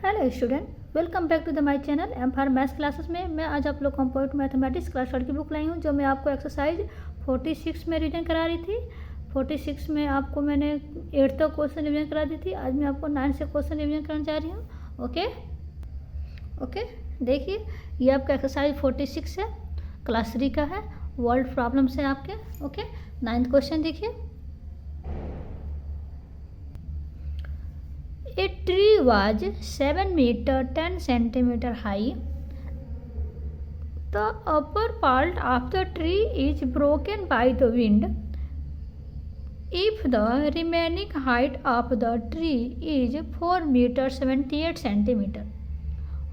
Hello student, welcome back to the my channel M for maths classes में मैं आज आप लोग कंप्यूटर मैथमेटिक्स क्लास 12 की बुक लाई हूँ, जो मैं आपको एक्सरसाइज 46 में रिवीजन करा रही थी। 46 में आपको मैंने 8 तक क्वेश्चन रिवीजन करा दी थी। आज मैं आपको 9 से क्वेश्चन रिवीजन करने जा रही हूँ। ओके, देखिए ये आपका एक्सरसाइज 46 है, क्लास 3 का है, वर्ल्ड प्रॉब्लम्स है आपके। ओके, 9th क्वेश्चन देखिए। A tree was 7 meter 10 centimeter high. The upper part of the tree is broken by the wind. If the remaining height of the tree is 4 meter 78 centimeter,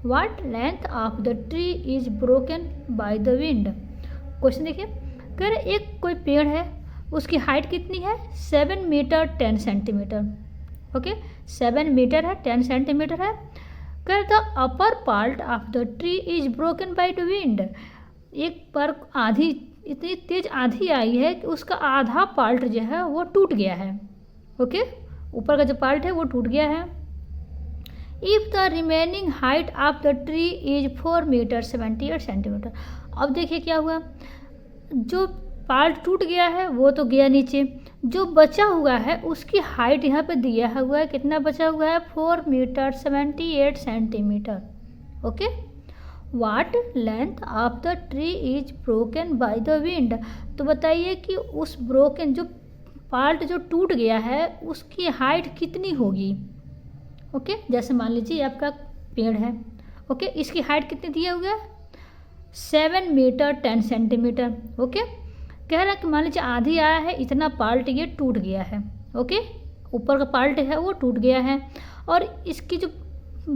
what length of the tree is broken by the wind? Question देखिए, कह रहे एक कोई पेड़ है, उसकी height कितनी है 7 मीटर 10 सेंटीमीटर। ओके, 7 मीटर है, 10 सेंटीमीटर है। कर the upper part of the tree is broken by the wind. एक बार आधी, इतनी तेज आंधी आई है कि उसका आधा पार्ट जो है वो टूट गया है। ओके, ऊपर का जो पार्ट है वो टूट गया है। If the remaining height of the tree is 4 metre 78 centimetre. अब देखिए क्या हुआ, जो पार्ट टूट गया है वो तो गया नीचे, जो बचा हुआ है उसकी हाइट यहाँ पे दिया हुआ है, कितना बचा हुआ है 4 metre 78 centimetre. Okay, what length of the tree is broken by the wind. तो बताइए कि उस ब्रोकन जो पार्ट जो टूट गया है उसकी हाइट कितनी होगी। ओके, जैसे मान लीजिए आपका पेड़ है। ओके, इसकी हाइट कितनी दिया हुआ है 7 मीटर 10 सेंटीमीटर। ओके, कह रहा है कि मान लीजिए आधी आया है, इतना पार्ट ये टूट गया है। ओके, ऊपर का पार्ट है वो टूट गया है, और इसकी जो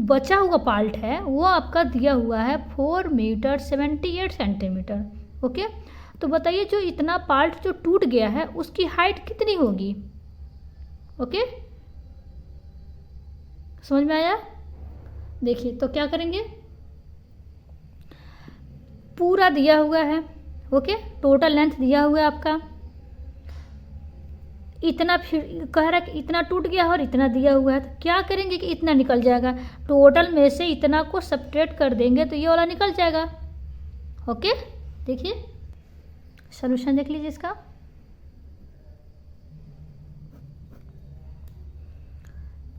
बचा हुआ पार्ट है वो आपका दिया हुआ है 4 मीटर 78 सेंटीमीटर। ओके, तो बताइए जो इतना पार्ट जो टूट गया है उसकी हाइट कितनी होगी। ओके, समझ में आया। देखिए तो क्या करेंगे, पूरा दिया हुआ है। ओके, टोटल लेंथ दिया हुआ है आपका, इतना फिर कह रहा है कि इतना टूट गया है और इतना दिया हुआ है। तो क्या करेंगे कि इतना निकल जाएगा, टोटल में से इतना को सब्ट्रैक्ट कर देंगे तो ये वाला निकल जाएगा। ओके, देखिए सॉल्यूशन देख लीजिए इसका।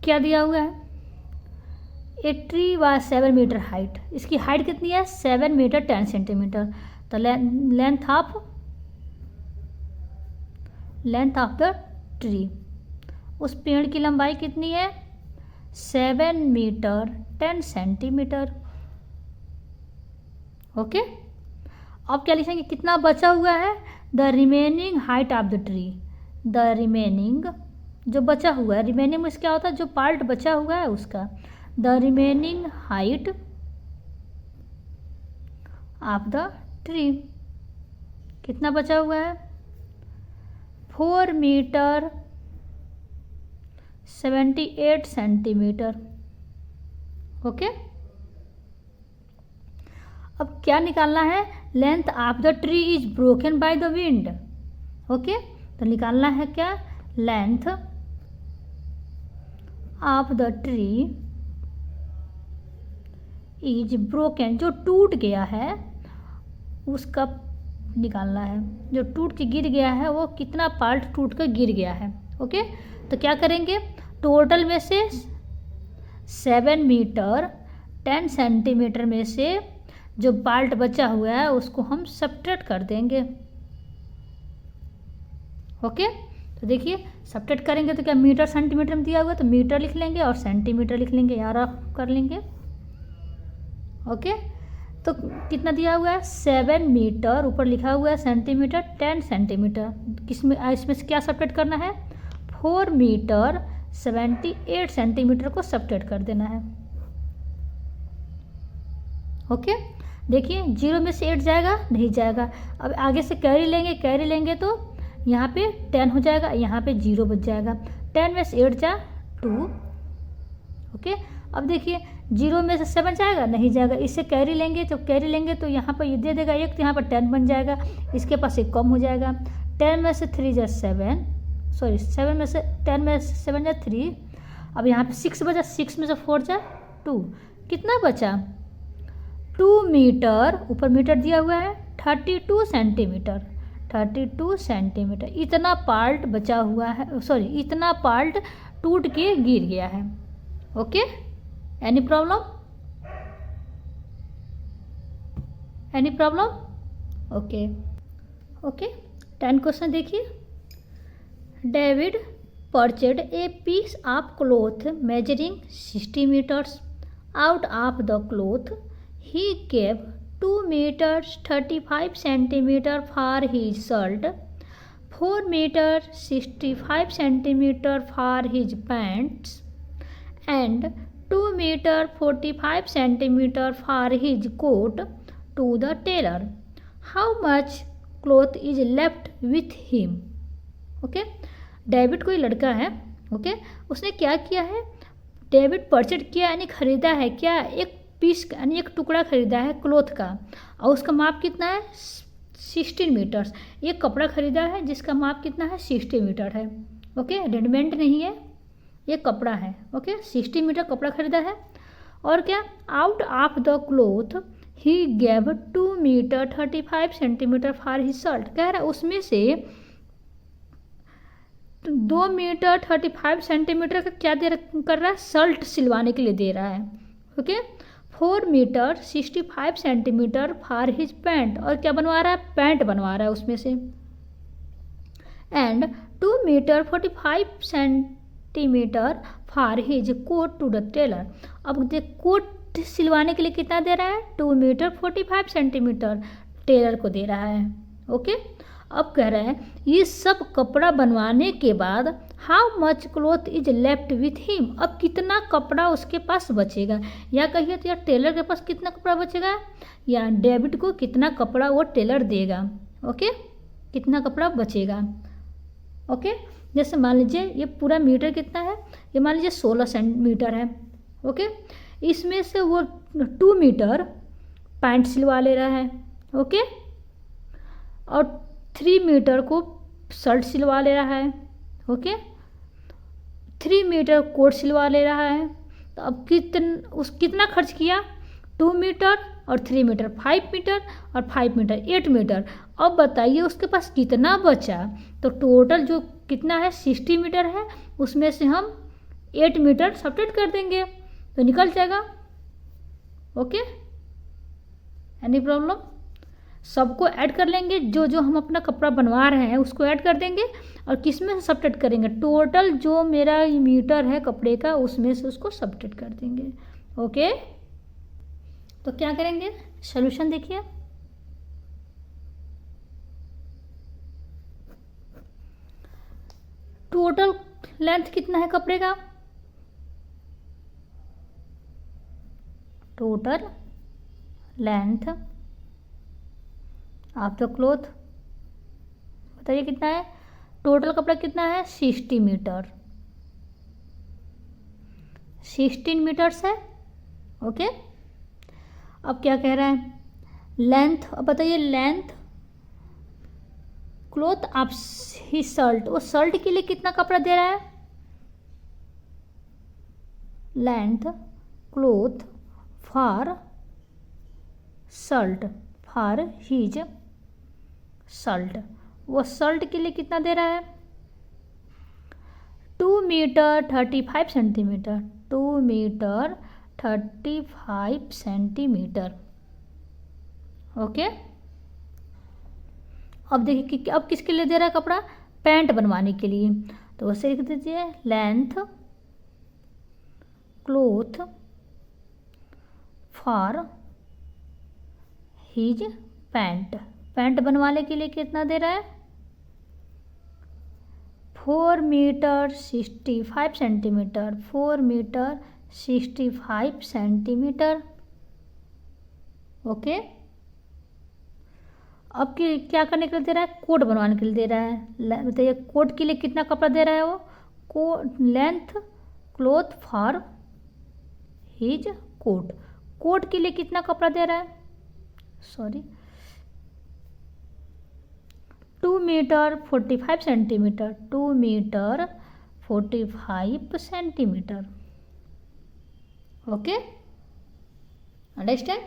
क्या दिया हुआ है, a tree was 7 metre height, इसकी हाइट कितनी है 7 मीटर 10 सेंटीमीटर। तो लेंथ ऑफ द ट्री, उस पेड़ की लंबाई कितनी है 7 मीटर 10 सेंटीमीटर। ओके, अब क्या लिखेंगे, कितना बचा हुआ है the remaining height of the tree. The remaining जो बचा हुआ है, रिमेनिंग में क्या होता है जो पार्ट बचा हुआ है उसका, the remaining height of the tree कितना बचा हुआ है 4 मीटर 78 सेंटीमीटर। ओके, अब क्या निकालना है, length of the tree is broken by the wind. Okay, तो निकालना है क्या, length of the tree is broken, जो टूट गया है उसका निकालना है, जो टूट के गिर गया है वो कितना पार्ट टूट कर गिर गया है। ओके, तो क्या करेंगे, टोटल में से 7 मीटर 10 सेंटीमीटर में से जो पार्ट बचा हुआ है उसको हम सब्ट्रैक्ट कर देंगे। ओके, तो देखिए सब्ट्रैक्ट करेंगे तो क्या मीटर सेंटीमीटर में दिया हुआ है तो मीटर लिख लेंगे और सेंटीमीटर लिख लेंगे, यार आप कर लेंगे। ओके, तो कितना दिया हुआ है 7 मीटर, ऊपर लिखा हुआ है सेंटीमीटर 10 सेंटीमीटर, किसमें इसमें से क्या सब्ट्रैक्ट करना है 4 मीटर 78 सेंटीमीटर को सब्ट्रैक्ट कर देना है। ओके, देखिए 0 में से 8 जाएगा, नहीं जाएगा। अब आगे से कैरी लेंगे तो यहाँ पे 10 हो जाएगा, यहाँ पे 0 बच जाएगा। 10 में से 8 जा 2। ओके, अब देखिए 0 में से 7 जाएगा, नहीं जाएगा। इससे कैरी लेंगे तो यहाँ पर ये दे देगा 1, तो यहाँ पर 10 बन जाएगा, इसके पास एक कम हो जाएगा। 10 में से 3 जा 7, सॉरी 7 में से 10 में से 7 जा 3। अब यहाँ पे 6 बचा, 6 में से 4 जा 2, कितना बचा 2 मीटर, ऊपर मीटर दिया हुआ है 32 सेंटीमीटर, 32 सेंटीमीटर इतना पार्ट बचा हुआ है, सॉरी इतना पार्ट टूट के गिर गया है। Okay, any problem, any problem? Okay okay, 10 question देखिए। David purchased a piece of cloth measuring 60 meters. Out of the cloth he gave 2 meters 35 centimeter for his shirt, 4 meters 65 centimeter for his pants, and 2 meters 45 centimeter for his coat to the tailor. How much cloth is left with him? Okay, David कोई लड़का है, okay, उसने क्या किया है, David purchase किया यानी खरीदा है क्या, एक पीस यानी एक टुकड़ा खरीदा है क्लॉथ का, और उसका माप कितना है 16 मीटर्स। एक कपड़ा खरीदा है जिसका माप कितना है 60 मीटर है। ओके, रेडीमेड नहीं है, ये कपड़ा है। ओके, 60 मीटर कपड़ा खरीदा है। और क्या, out of the cloth he gave 2 metre 35 centimetre for his shirt, कह रहा है उसमें से 2 मीटर 35 सेंटीमीटर का क्या कर रहा है, शर्ट सिलवाने के लिए दे रहा है। Okay, 4 metre 65 centimetre for his pant, और क्या बनवा रहा है, पैंट बनवा रहा है उसमें से। And 2 metre 45 centimetre for his coat to the tailor. अब देख, कोट सिलवाने के लिए कितना दे रहा है, 2 मीटर 45 सेंटीमीटर टेलर को दे रहा है। ओके, अब कह रहा है ये सब कपड़ा बनवाने के बाद how much cloth is left with him, अब कितना कपड़ा उसके पास बचेगा, या कहिए तो यार टेलर के पास कितना कपड़ा बचेगा, या डेविड को कितना कपड़ा वो टेलर देगा। ओके, कितना कपड़ा बचेगा। ओके, जैसे मान लीजिए ये पूरा मीटर कितना है, ये मान लीजिए 16 सेंटीमीटर है। ओके, इसमें से वो 2 मीटर पैंट सिलवा ले रहा है। ओके, और 3 मीटर को शर्ट सिलवा ले रहा है। ओके, 3 मीटर कोट सिलवा ले रहा है। तो अब कितना खर्च किया, 2 मीटर और 3 मीटर 5 मीटर और 5 मीटर 8 मीटर। अब बताइए उसके पास कितना बचा, तो टोटल जो कितना है 60 मीटर है, उसमें से हम 8 मीटर सब्ट्रैक्ट कर देंगे तो निकल जाएगा। Okay, any problem? सबको ऐड कर लेंगे, जो जो हम अपना कपड़ा बनवा रहे हैं उसको ऐड कर देंगे, और किस में से सब्ट्रैक्ट करेंगे, टोटल जो मेरा मीटर है कपड़े का उसमें से उसको सब्ट्रैक्ट कर देंगे। ओके, तो क्या करेंगे, सॉल्यूशन देखिए। टोटल लेंथ कितना है कपड़े का, total length of the cloth बताइए कितना है, टोटल कपड़ा कितना है 60 मीटर, 16 मीटर्स है। ओके, अब क्या कह रहा है, लेंथ, अब बताइए length cloth of he shirt, वो शर्ट के लिए कितना कपड़ा दे रहा है, length cloth for shirt, for his shirt, वो शर्ट के लिए कितना दे रहा है 2 metre 35 centimetre, 2 metre 35 centimetre. Okay, अब देखिए कि अब किसके लिए दे रहा है कपड़ा, पैंट बनवाने के लिए, तो वैसे लिख दीजिए length cloth for his pant, pant बनवाने के लिए कितना दे रहा है 4 metre 65 centimetre, 4 metre 65 centimetre. Okay, अब क्या करने के लिए दे रहा है, कोट बनवाने के लिए दे रहा है। बताइए कोट के लिए कितना कपड़ा दे रहा है वो, length cloth for his coat, coat के लिए कितना कपड़ा दे रहा है, sorry 2 metre 45 centimetre, 2 metre 45 centimetre. Okay, understand?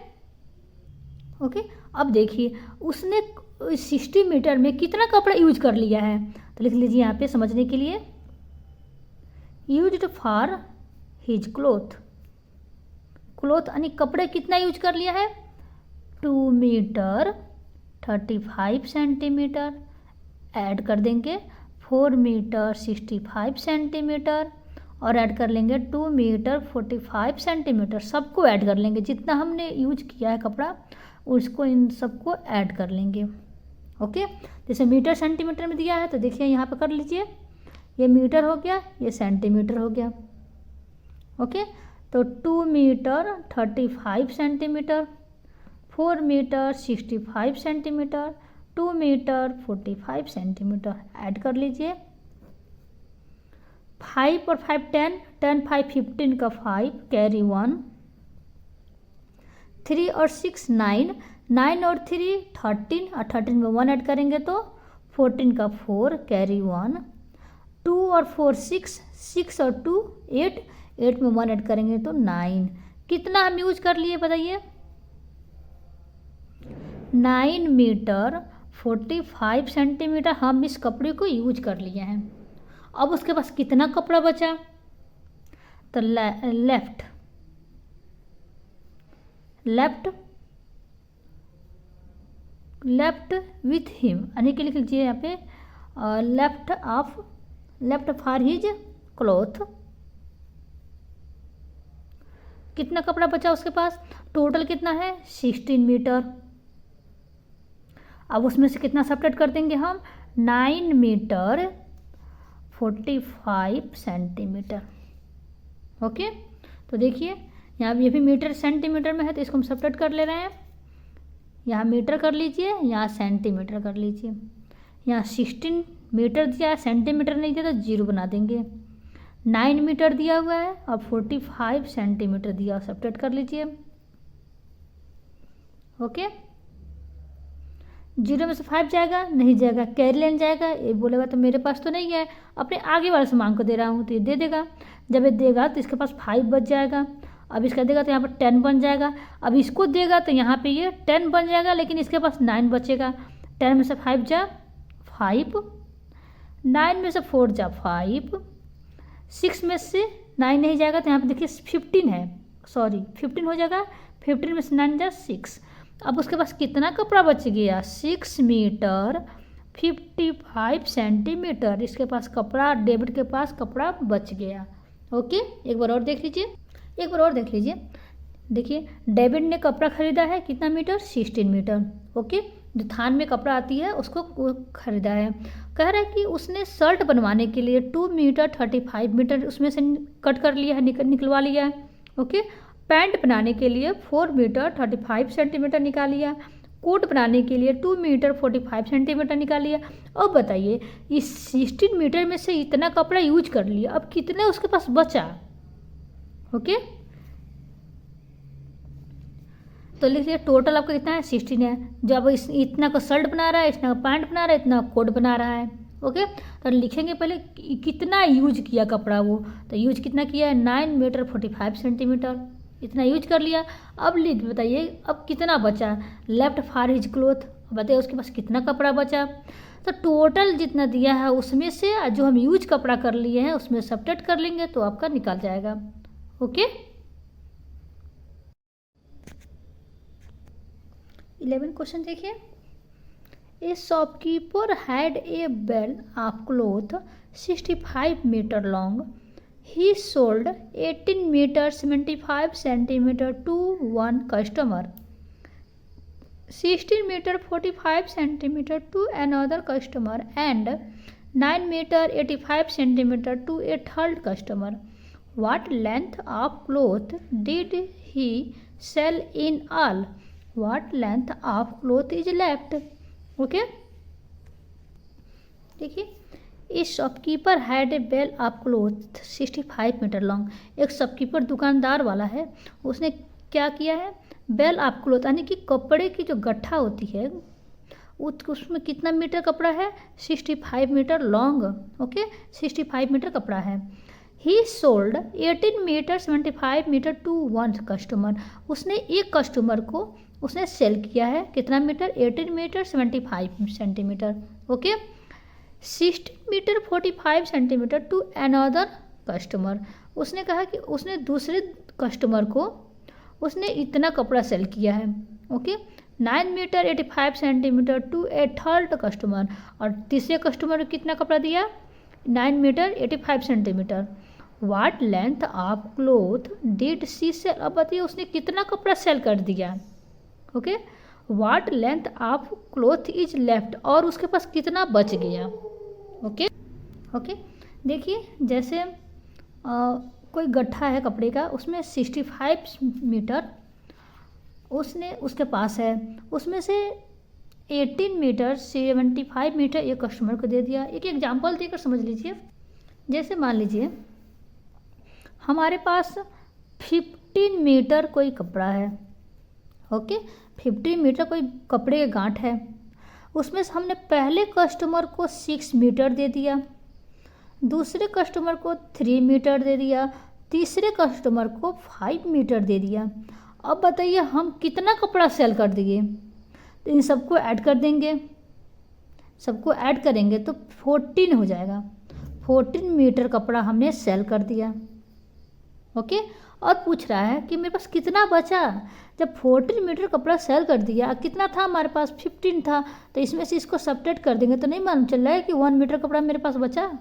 Okay, अब देखिए उसने 60 मीटर में कितना कपड़ा यूज कर लिया है, तो लिख लीजिए यहाँ पे समझने के लिए, used for his cloth, cloth यानी कपड़े कितना यूज कर लिया है, 2 मीटर 35 सेंटीमीटर, ऐड कर देंगे 4 मीटर 65 सेंटीमीटर, और ऐड कर लेंगे 2 मीटर 45 सेंटीमीटर, सबको ऐड कर लेंगे, जितना हमने यूज किया है कपड़ा उसको इन सबको ऐड कर लेंगे। ओके, जैसे मीटर सेंटीमीटर में दिया है तो देखिए यहाँ पर कर लीजिए, ये मीटर हो गया, ये सेंटीमीटर हो गया। ओके, तो 2 metre 35 centimetre, 4 metre 65 centimetre, 2 metre 45 centimetre, add कर लीजिए। 5 और 5 10, 10 5 15 का 5, कैरी 1, 3 और 6 9, 9 और 3 13, और 13 में 1 ऐड करेंगे तो 14 का 4, कैरी 1, 2 और 4 6, 6 और 2 8, 8 में 1 ऐड करेंगे तो 9। कितना हम यूज कर लिए बताइए, 9 मीटर 45 सेंटीमीटर हम इस कपड़े को यूज कर लिए हैं। अब उसके पास कितना कपड़ा बचा, तो लेफ्ट विथ हिम, यानी कि लिख लीजिए यहाँ पे लेफ्ट फॉर हिज क्लॉथ, कितना कपड़ा बचा उसके पास, टोटल कितना है 16 मीटर। अब उसमें से कितना सब्ट्रैक्ट कर देंगे हम, 9 मीटर 45 सेंटीमीटर। ओके, तो देखिए यहाँ ये भी मीटर सेंटीमीटर में है तो इसको हम सब्ट्रैक्ट कर ले रहे हैं, यहाँ मीटर कर लीजिए, यहाँ सेंटीमीटर कर लीजिए, यहाँ 16 मीटर दिया है, सेंटीमीटर नहीं दिया तो 0 बना देंगे, 9 मीटर दिया हुआ है और 45 सेंटीमीटर दिया, सब्ट्रैक्ट कर लीजिए। ओके, 0 में से 5 जाएगा, नहीं जाएगा, कैरी लेन जाएगा, ये बोलेगा तो मेरे पास तो नहीं है, अपने आगे वाले सामान को दे रहा हूँ तो ये दे देगा, जब ये देगा तो इसके पास 5 बच जाएगा, अब इसका देगा तो यहाँ पर 10 बन जाएगा, अब इसको देगा तो यहाँ पे ये 10 बन जाएगा, लेकिन इसके पास 9 बचेगा, 10 में से 5 जा 5, 9 में से 4 जा 5, 6 में से 9 नहीं जाएगा तो यहाँ पे देखिए 15 है, सॉरी 15 हो जाएगा, 15 में से 9 जा 6। अब उसके पास कितना कपड़ा बच गया, 6 मीटर 55 सेंटीमीटर, इसके पास कपड़ा, डेविड के पास कपड़ा बच गया। ओके, एक बार और देख लीजिए, देखिए डेविड ने कपड़ा खरीदा है कितना मीटर, 16 मीटर। ओके, जो थान में कपड़ा आती है उसको खरीदा है, कह रहा है कि उसने शर्ट बनवाने के लिए 2 मीटर 35 मीटर उसमें से कट कर लिया है, निकलवा लिया है। ओके, पैंट बनाने के लिए 4 मीटर 35 सेंटीमीटर निकाल लिया, कोट बनाने के लिए 2 मीटर 45 सेंटीमीटर निकाल लिया। अब बताइए इस 16 मीटर में से इतना कपड़ा यूज कर लिया, अब कितने उसके पास बचा। ओके, तो लिखिए टोटल आपका कितना है, 16 है, जो अब इतना का शर्ट बना रहा है, इतना का पैंट बना रहा है, इतना कोट बना रहा है। ओके, तो लिखेंगे पहले कितना यूज किया कपड़ा वो, तो यूज कितना किया है, 9 मीटर 45 सेंटीमीटर, इतना यूज कर लिया। अब लिख बताइए अब कितना बचा, लेफ्ट फॉर हिज क्लोथ, बताइए उसके पास कितना कपड़ा बचा, तो टोटल जितना दिया है उसमें से जो हम यूज कपड़ा कर लिए हैं उसमें सब्ट्रैक्ट कर लेंगे तो आपका निकल जाएगा। ओके, 11 क्वेश्चन देखिए, a shopkeeper had a bale of cloth 65 metre long, he sold 18 meter 75 centimeter to one customer, 16 meter 45 centimeter to another customer, and 9 meter 85 centimeter to a third customer. What length of cloth did he sell in all? What length of cloth is left? Okay, देखिए इस shopkeeper had a bale of cloth 65 metre long, एक shopkeeper दुकानदार वाला है, उसने क्या किया है, बेल ऑफ क्लोथ यानी कि कपड़े की जो गट्ठा होती है उसमें कितना मीटर कपड़ा है, 65 मीटर लॉन्ग। ओके, 65 मीटर कपड़ा है। He sold 18 metre 75 metre to one customer. उसने एक कस्टमर को उसने सेल किया है कितना metre, 18 metre 75 centimetre, okay. 16 metre 45 centimetre to another customer. उसने कहा कि उसने दूसरे कस्टमर को उसने इतना कपड़ा सेल किया है, okay. 9 metre 85 centimetre to a third customer. और तीसरे कस्टमर को कितना कपड़ा दिया, 9 metre 85 centimetre. What length of cloth did she sell. अब बताइए उसने कितना कपड़ा सेल कर दिया, okay. What length of cloth is left, और उसके पास कितना बच गया, ओके ओके। देखिए जैसे कोई गट्ठा है कपड़े का, उसमें 65 मीटर उसने उसके पास है, उसमें से 18 मीटर 75 मीटर एक कस्टमर को दे दिया। एक एग्जांपल देकर समझ लीजिए। जैसे मान लीजिए हमारे पास 15 मीटर कोई कपड़ा है, ओके। 15 मीटर कोई कपड़े के गांठ है, उसमें से हमने पहले कस्टमर को 6 मीटर दे दिया, दूसरे कस्टमर को 3 मीटर दे दिया, तीसरे कस्टमर को 5 मीटर दे दिया। अब बताइए हम कितना कपड़ा सेल कर दिए। तो इन सबको ऐड कर देंगे, सबको ऐड करेंगे तो 14 हो जाएगा। 14 मीटर कपड़ा हमने सेल कर दिया, ओके। और पूछ रहा है कि मेरे पास कितना बचा। जब 14 मीटर कपड़ा सेल कर दिया, कितना था हमारे पास, 15 था, तो इसमें से इसको सब्ट्रैक्ट कर देंगे तो नहीं मालूम चल रहा है कि 1 मीटर कपड़ा मेरे पास बचा।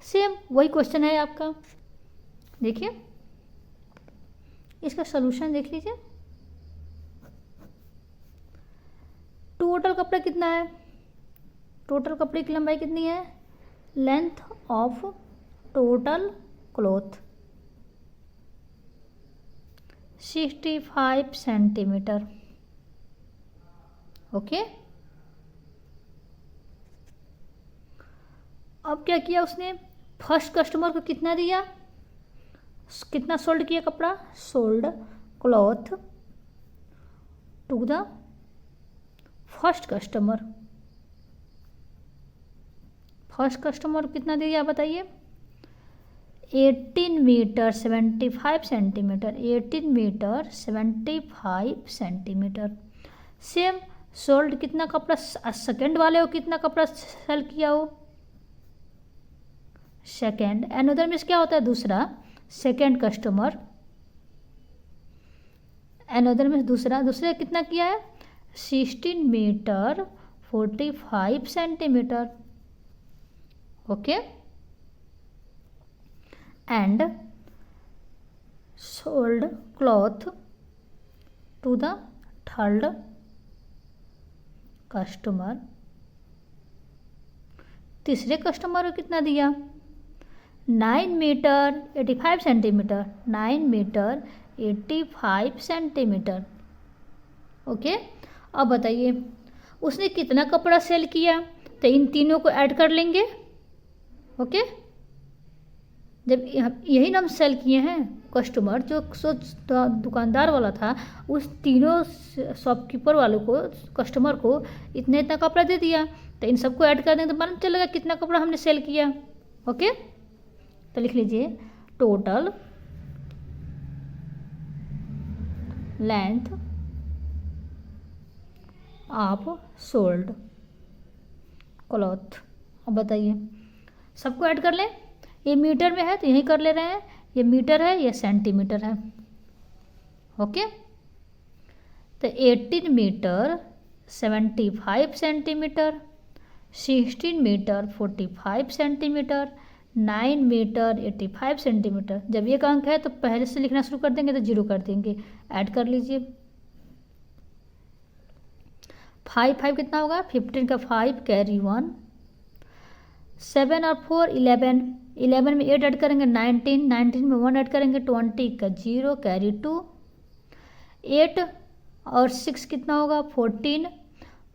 सेम वही क्वेश्चन है आपका। देखिए इसका सलूशन देख लीजिए। टोटल कपड़ा कितना है, टोटल कपड़े की लंबाई कितनी है, length of total cloth 65 centimetre, okay. अब क्या किया उसने, फर्स्ट कस्टमर को कितना दिया, कितना सोल्ड किया कपड़ा, sold cloth to the first customer. First customer कितना दिया बताइए, 18 metre 75 centimetre, 18 metre 75 centimetre. Same sold कितना कपड़ा, सेकंड वाले को कितना कपड़ा सेल किया हो, सेकंड। अनदर मीन्स क्या होता है, दूसरा, सेकंड कस्टमर। अनदर मीन्स दूसरा, दूसरे कितना किया है, 16 metre 45 centimetre, okay. And sold cloth to the third customer. तीसरे कस्टमर को कितना दिया, 9 metre 85 centimetre, 9 metre 85 centimetre, okay. अब बताइए उसने कितना कपड़ा सेल किया, तो इन तीनों को ऐड कर लेंगे, ओके। जब यही ना हम सेल किए हैं, कस्टमर जो दुकानदार वाला था, उस तीनों शॉपकीपर वालों को, कस्टमर को इतना इतना कपड़ा दे दिया, तो इन सबको ऐड कर दें तो मालूम चलेगा कितना कपड़ा हमने सेल किया, ओके। तो लिख लीजिए total length of sold cloth. अब बताइए सबको ऐड कर लें, ये मीटर में है तो यही कर ले रहे हैं, ये मीटर है ये सेंटीमीटर है, ओके। तो 18 metre 75 centimetre, 16 metre 45 centimetre, 9 metre 85 centimetre. जब एक अंक है तो पहले से लिखना शुरू कर देंगे तो 0 कर देंगे, ऐड कर लीजिए। 5 कितना होगा, 15 का 5 कैरी 1, 7 और 4 11, 11 में 8 ऐड करेंगे 19, 19 में 1 ऐड करेंगे 20 का 0 कैरी 2, 8 और 6 कितना होगा 14,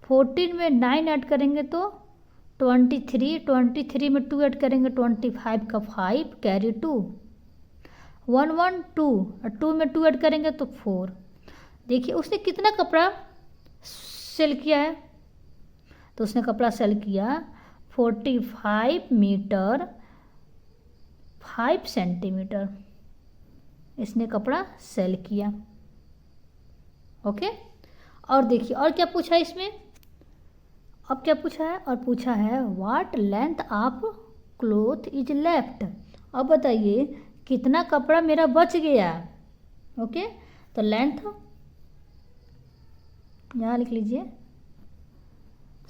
14 में 9 ऐड करेंगे तो 23, 23 में 2 ऐड करेंगे 25 का 5 कैरी 2, 1 1 2 और 2 में 2 ऐड करेंगे तो 4। देखिए उसने कितना कपड़ा सेल किया है, तो उसने कपड़ा सेल किया 45 मीटर 5 सेंटीमीटर इसने कपड़ा सेल किया। ओके, और देखिए और क्या पूछा है इसमें, अब क्या पूछा है, और पूछा है what length of cloth is left. अब बताइए कितना कपड़ा मेरा बच गया। ओके, तो लेंथ यहाँ लिख लीजिए,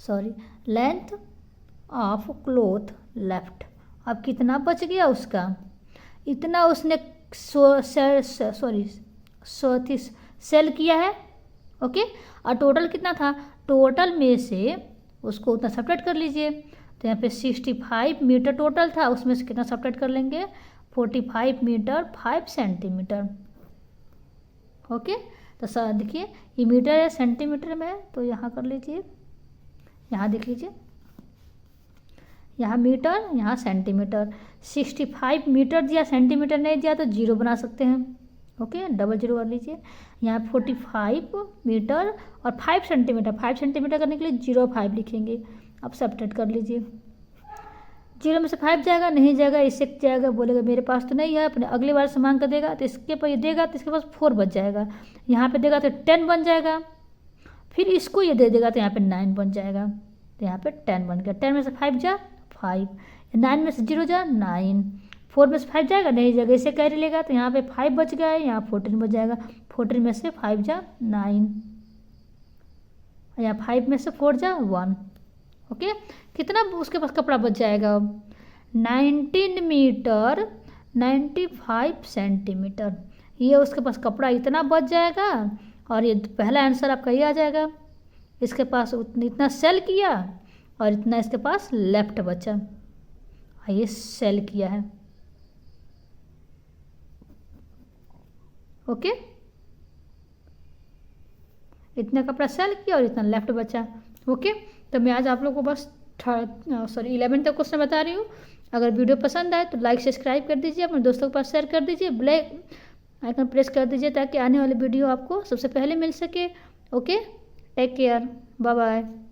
sorry, length of cloth left. अब कितना बच गया उसका, इतना उसने सेल किया है। ओके, और टोटल कितना था, टोटल में से उसको उतना सब्ट्रैक्ट कर लीजिए। तो यहाँ पे 65 मीटर टोटल था, उसमें से कितना सब्ट्रैक्ट कर लेंगे, 45 मीटर 5 सेंटीमीटर। ओके, तो सर देखिए ये मीटर है सेंटीमीटर में है, तो यहाँ कर लीजिए, यहाँ देख लीजिए, यहाँ मीटर यहाँ सेंटीमीटर। 65 मीटर दिया, सेंटीमीटर नहीं दिया तो जीरो बना सकते हैं। ओके, डबल जीरो कर लीजिए। यहाँ 45 मीटर और 5 सेंटीमीटर, 5 सेंटीमीटर करने के लिए 0.5 लिखेंगे। अब सब्ट्रैक्ट कर लीजिए, 0 में से 5 जाएगा, नहीं जाएगा, इससे जाएगा, बोलेगा मेरे पास तो नहीं है, अपने अगली बार से मांग कर देगा तो इसके पास ये देगा तो इसके पास 4 बच जाएगा, यहाँ पे देगा तो 10 बन जाएगा, फिर इसको ये दे देगा तो यहाँ पे 9 बन जाएगा, तो यहाँ पे 10 बन गया। 10 में से 5 जा 5, 9 में से 0 जा 9, 4 में से 5 जाएगा, नहीं जाएगा, इससे कैरी लेगा तो यहाँ पे 5 बच गया है, यहाँ 14 बच जाएगा, 14 में से 5 जा 9, यहाँ 5 में से 4 जा 1। ओके, कितना उसके पास कपड़ा बच जाएगा, 19 मीटर 95 सेंटीमीटर, ये उसके पास कपड़ा इतना बच जाएगा। और ये पहला आंसर आपका ये आ जाएगा, इसके पास इतना सेल किया और इतना इसके पास लेफ्ट बचा, ये सेल किया है। ओके, इतना कपड़ा सेल किया और इतना लेफ्ट बचा। ओके, तो मैं आज आप लोगों को बस 11 तक क्वेश्चन बता रही हूँ। अगर वीडियो पसंद आए तो लाइक सब्सक्राइब कर दीजिए, अपने दोस्तों के पास शेयर कर दीजिए, ब्लैक आइकन प्रेस कर दीजिए ताकि आने वाली वीडियो आपको सबसे पहले मिल सके। Okay, take care, bye bye.